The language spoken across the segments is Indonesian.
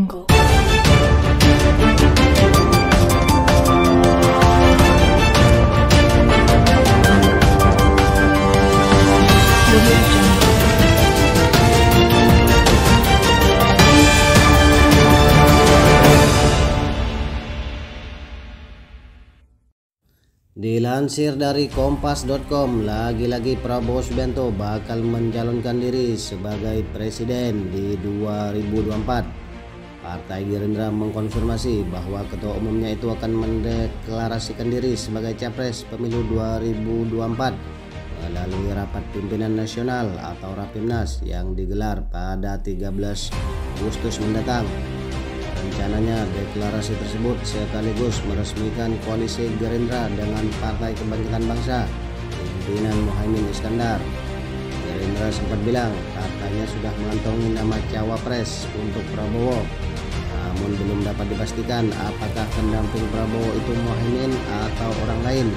Jungle. Dilansir dari kompas.com, lagi-lagi Prabowo Subianto bakal mencalonkan diri sebagai presiden di 2024. Partai Gerindra mengkonfirmasi bahwa ketua umumnya itu akan mendeklarasikan diri sebagai capres pemilu 2024 melalui rapat pimpinan nasional atau Rapimnas yang digelar pada 13 Agustus mendatang. Rencananya deklarasi tersebut sekaligus meresmikan koalisi Gerindra dengan Partai Kebangkitan Bangsa pimpinan Muhaimin Iskandar. Gerindra sempat bilang partainya sudah mengantongi nama cawapres untuk Prabowo, namun belum dapat dipastikan apakah pendamping Prabowo itu Muhaimin atau orang lain.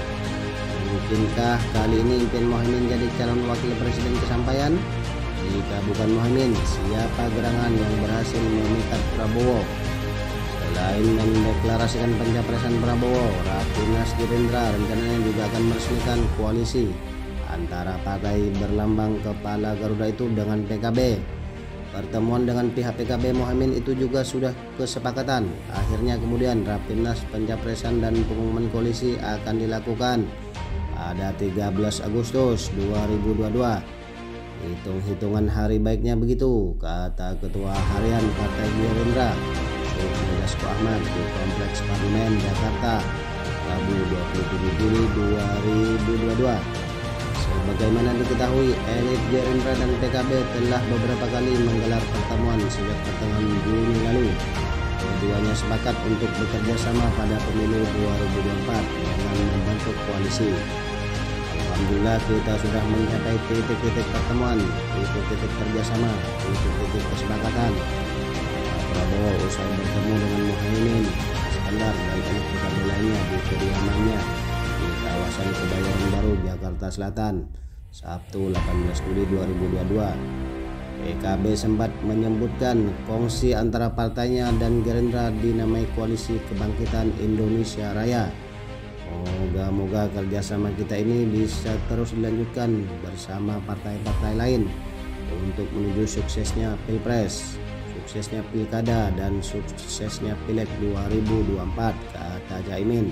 Mungkinkah kali ini Impian Muhaimin jadi calon wakil presiden kesampaian? Jika bukan Muhaimin, siapa gerangan yang berhasil memikat Prabowo? Selain mendeklarasikan pencapresan Prabowo, Rapimnas Gerindra rencananya juga akan meresmikan koalisi antara partai berlambang kepala Garuda itu dengan PKB. Pertemuan dengan pihak PKB Muhaimin itu juga sudah kesepakatan. Akhirnya kemudian Rapimnas pencapresan dan pengumuman koalisi akan dilakukan pada 13 Agustus 2022. Hitung-hitungan hari baiknya begitu, kata Ketua Harian Partai Gerindra Sufmi Dasko Ahmad di Kompleks Parlemen Jakarta Rabu 27 Juli 2022. Sebagaimana diketahui, elit Gerindra dan PKB telah beberapa kali menggelar pertemuan sejak pertengahan Juni lalu. Keduanya sepakat untuk bekerja sama pada pemilu 2024 dengan membentuk koalisi. Alhamdulillah kita sudah mencapai titik-titik pertemuan, titik-titik kerjasama, titik-titik kesepakatan. Prabowo usai bertemu dengan Muhaimin Iskandar dan elit PKB lainnya di kediamannya di kawasan Kebayoran Baru, Jakarta Selatan, Sabtu 18 Juli 2022. PKB sempat menyebutkan kongsi antara partainya dan Gerindra dinamai Koalisi Kebangkitan Indonesia Raya. Moga-moga kerjasama kita ini bisa terus dilanjutkan bersama partai-partai lain untuk menuju suksesnya Pilpres, suksesnya Pilkada, dan suksesnya Pileg 2024, kata Caimin.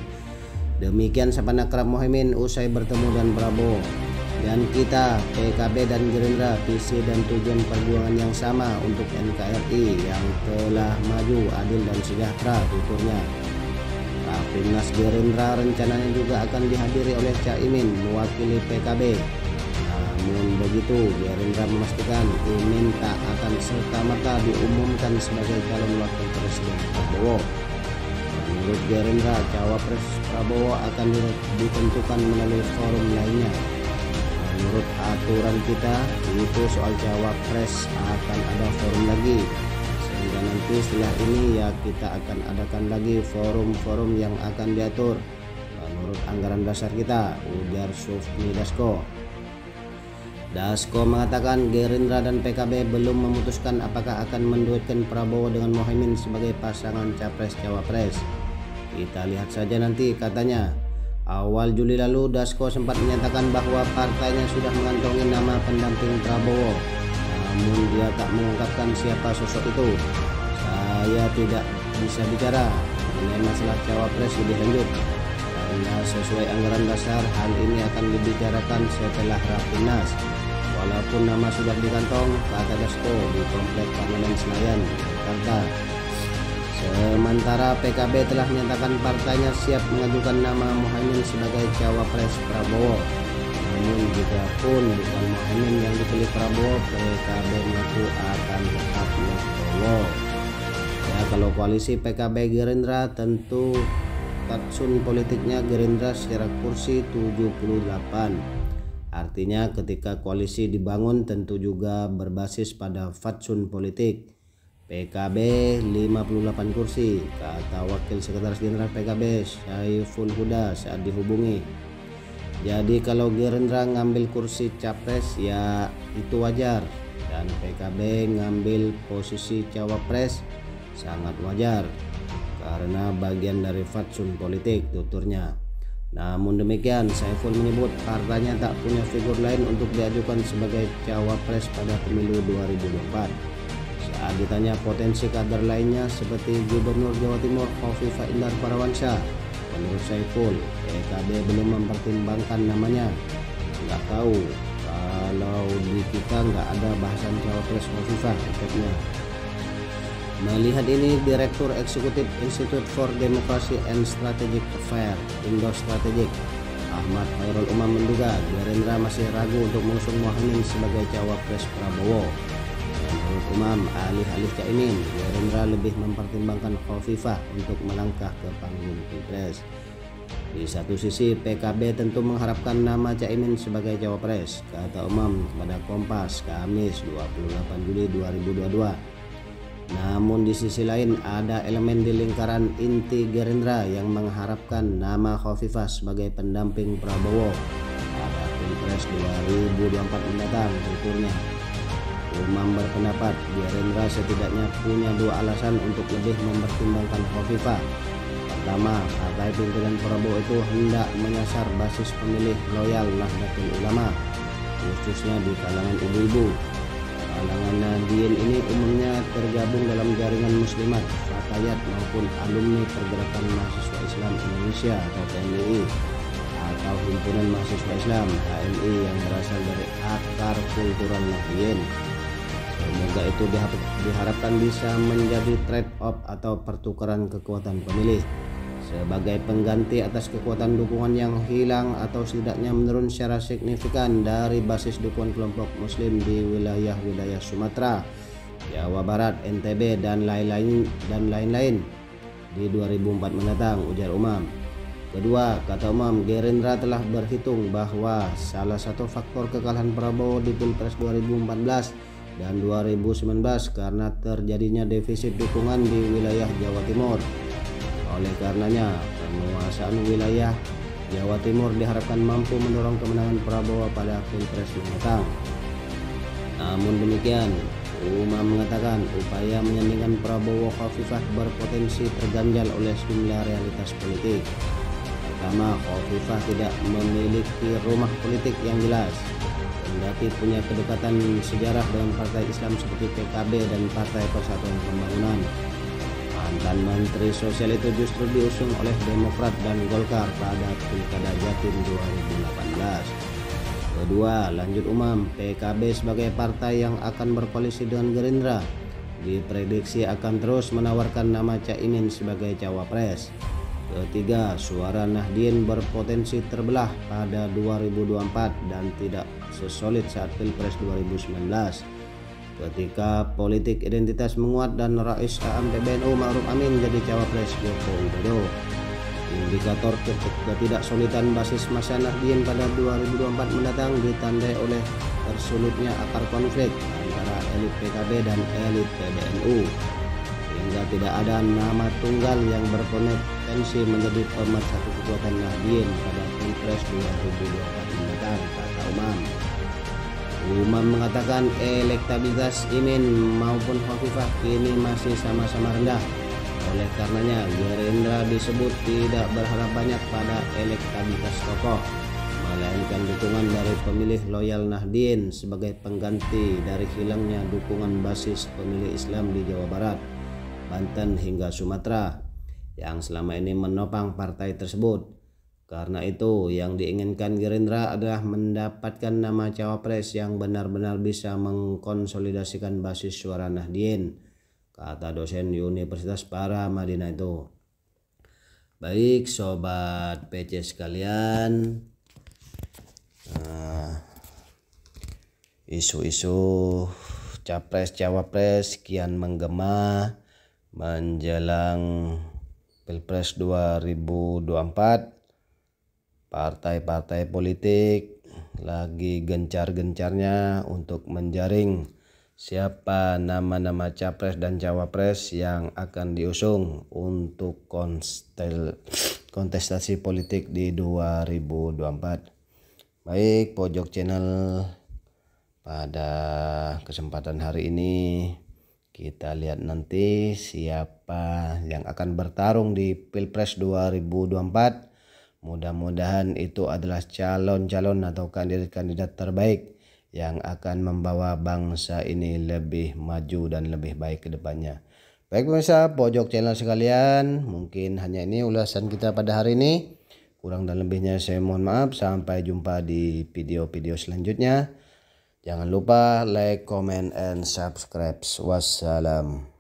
Demikian sapa akrab Muhaimin usai bertemu dan Prabowo. Dan kita, PKB dan Gerindra, visi dan tujuan perjuangan yang sama untuk NKRI yang telah maju, adil dan sejahtera, tuturnya. Rapimnas Gerindra rencananya juga akan dihadiri oleh Caimin mewakili PKB. Namun begitu, Gerindra memastikan Imin tak akan serta-merta diumumkan sebagai calon wakil presiden Prabowo. Menurut Gerindra, cawapres Prabowo akan ditentukan melalui forum lainnya. Menurut aturan kita, itu soal cawapres akan ada forum lagi. Sehingga nanti setelah ini ya kita akan adakan lagi forum-forum yang akan diatur menurut anggaran dasar kita, ujar Sufmi Dasko. Dasko mengatakan Gerindra dan PKB belum memutuskan apakah akan menduetkan Prabowo dengan Muhaimin sebagai pasangan capres-cawapres. Kita lihat saja nanti, katanya. Awal Juli lalu Dasko sempat menyatakan bahwa partainya sudah mengantongi nama pendamping Prabowo. Namun dia tak mengungkapkan siapa sosok itu. Saya tidak bisa bicara mengenai masalah cawapres lebih lanjut karena sesuai anggaran dasar hal ini akan dibicarakan setelah Rapimnas. Walaupun nama sudah dikantong, kata Dasko di Komplek Parlemen Senayan, Jakarta. Sementara PKB telah menyatakan partainya siap mengajukan nama Muhaimin sebagai cawapres Prabowo. Namun jika pun bukan Muhaimin yang dipilih Prabowo, PKB mengaku akan tetap legowo. Ya, kalau koalisi PKB Gerindra tentu fatsun politiknya Gerindra secara kursi 78. Artinya ketika koalisi dibangun tentu juga berbasis pada fatsun politik. PKB 58 kursi, kata Wakil Sekretaris Jenderal PKB Syaiful Huda saat dihubungi. Jadi kalau Gerindra ngambil kursi capres ya itu wajar, dan PKB ngambil posisi cawapres sangat wajar karena bagian dari fatsun politik, tuturnya. Namun demikian, Saiful menyebut partainya tak punya figur lain untuk diajukan sebagai cawapres pada pemilu 2024. Saat ditanya potensi kader lainnya seperti Gubernur Jawa Timur Khofifah Indar Parawansa, menurut Saiful, PKB belum mempertimbangkan namanya. Nggak tahu, kalau di kita nggak ada bahasan cawapres Khofifah, efeknya. Melihat ini, Direktur Eksekutif Institute for Democracy and Strategic Affairs Indo Strategic Ahmad Khairul Umam menduga Gerindra masih ragu untuk mengusung Muhaimin sebagai cawapres Prabowo. Menurut Umam, alih-alih Caimin, Gerindra lebih mempertimbangkan Khofifah untuk melangkah ke panggung Pilpres. Di satu sisi, PKB tentu mengharapkan nama Caimin sebagai cawapres, kata Umam pada Kompas Kamis 28 Juli 2022. Namun di sisi lain ada elemen di lingkaran inti Gerindra yang mengharapkan nama Khofifah sebagai pendamping Prabowo pada Pilpres 2024 mendatang, tuturnya. Umam berpendapat Gerindra setidaknya punya dua alasan untuk lebih mempertimbangkan Khofifah. Pertama, partai pimpinan Prabowo itu hendak menyasar basis pemilih loyal Nahdlatul Ulama, khususnya di kalangan ibu-ibu. Kalangan Nahdien ini umumnya tergabung dalam jaringan muslimat, fatayat maupun alumni Pergerakan Mahasiswa Islam Indonesia atau PMII atau Himpunan Mahasiswa Islam HMI yang berasal dari akar kultural Nahdien. Semoga itu diharapkan bisa menjadi trade-off atau pertukaran kekuatan pemilih sebagai pengganti atas kekuatan dukungan yang hilang atau setidaknya menurun secara signifikan dari basis dukungan kelompok muslim di wilayah-wilayah Sumatera, Jawa Barat, NTB dan lain-lain di 2004 mendatang, ujar Umam. Kedua, kata Umam, Gerindra telah berhitung bahwa salah satu faktor kekalahan Prabowo di Pilpres 2014 dan 2019 karena terjadinya defisit dukungan di wilayah Jawa Timur. Oleh karenanya, penguasaan wilayah Jawa Timur diharapkan mampu mendorong kemenangan Prabowo pada Pilpres mendatang. Namun demikian, Umam mengatakan upaya menyandingkan Prabowo Khofifah berpotensi terganjal oleh sejumlah realitas politik. Pertama, Khofifah tidak memiliki rumah politik yang jelas, kendati punya kedekatan sejarah dengan partai Islam seperti PKB dan Partai Persatuan Pembangunan. Mantan Menteri Sosial itu justru diusung oleh Demokrat dan Golkar pada Pilkada Jatim 2018. Kedua, lanjut Umam, PKB sebagai partai yang akan berkoalisi dengan Gerindra diprediksi akan terus menawarkan nama Caimin sebagai cawapres. Ketiga, suara Nahdien berpotensi terbelah pada 2024 dan tidak sesolid saat Pilpres 2019. Ketika politik identitas menguat dan Rais AM PBNU Ma'ruf Amin jadi cawapres Joko Widodo. Indikator ketidaksolidan basis massa Nahdien pada 2024 mendatang ditandai oleh tersulutnya akar konflik antara elit PKB dan elit PBNU, hingga tidak ada nama tunggal yang berpotensi menjadi pemersatu kekuatan Nahdien pada Pilpres 2024 mendatang, kata Umam. Umam mengatakan elektabilitas Imin maupun Khofifah kini masih sama-sama rendah. Oleh karenanya, Gerindra disebut tidak berharap banyak pada elektabilitas tokoh, melainkan dukungan dari pemilih loyal Nahdien sebagai pengganti dari hilangnya dukungan basis pemilih Islam di Jawa Barat, Banten hingga Sumatera yang selama ini menopang partai tersebut. Karena itu, yang diinginkan Gerindra adalah mendapatkan nama cawapres yang benar-benar bisa mengkonsolidasikan basis suara Nahdien, kata dosen Universitas Paramadina itu. Baik sobat PC sekalian, isu-isu capres-cawapres kian menggema menjelang Pilpres 2024. Partai-partai politik lagi gencar-gencarnya untuk menjaring siapa nama-nama capres dan cawapres yang akan diusung untuk kontestasi politik di 2024. Baik, Pojok Channel, pada kesempatan hari ini Kita lihat nanti siapa yang akan bertarung di Pilpres 2024. Mudah-mudahan itu adalah calon-calon atau kandidat-kandidat terbaik yang akan membawa bangsa ini lebih maju dan lebih baik ke depannya. Baik pemirsa pojok channel sekalian, mungkin hanya ini ulasan kita pada hari ini. Kurang dan lebihnya saya mohon maaf. Sampai jumpa di video-video selanjutnya. Jangan lupa like, comment, and subscribe. Wassalam.